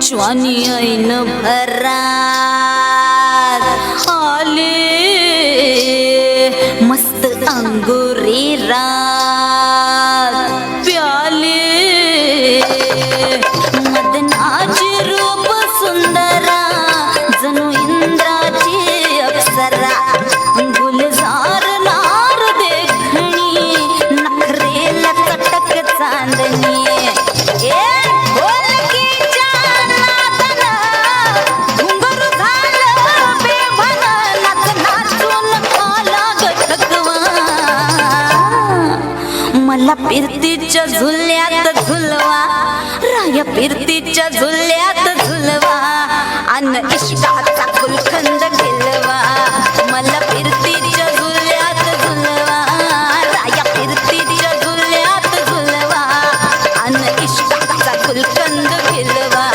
ज्वानी ऐन भरात आले मस्त अंगुरी रात प्याले मदनाची रूप सुंदरा जणू इंद्राची अप्सरा गुलजार नार देखणी नखरेला चटक चांदणी मला फिरतीच्या झुल्यात झुलवा राया फिरतीच्या झुल्यात झुलवा अन इष्टाचा फुलखंद खिलवा मला फिरतीच्या झुल्यात झुलवा राया फिरतीच्या झुल्यात झुलवा अन इष्टाचा फुलखंद खिलवा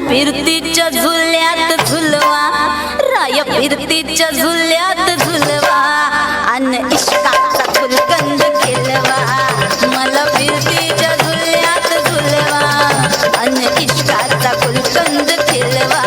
फिरतीच्या झुल्यात झुलवा राया फिरतीच्या झुल्यात झुलवा अन इष्टाचा फुलकंद खिलवा मला फिरतीच्या झुल्यात झुलवा अन इष्टाचा फुलकंद खिलवा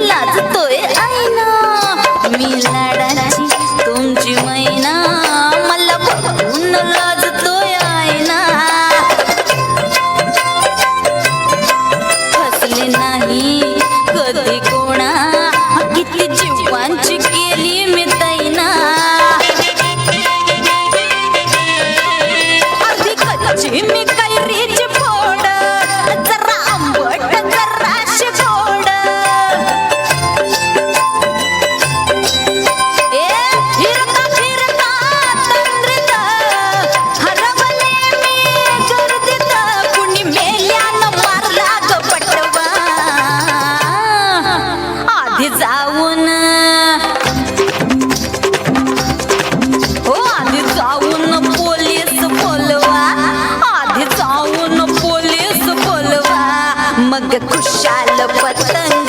लाजतोय आईना मी लाडाची तुमची मैना मला बघून लाजतोय आईना फसले नाही कधी कोणा किती जीवांची केली मी तैना अर्धी कच्ची मी कैरीची फोड जरा आंबट जराशी गोड मग खुशाल पतंग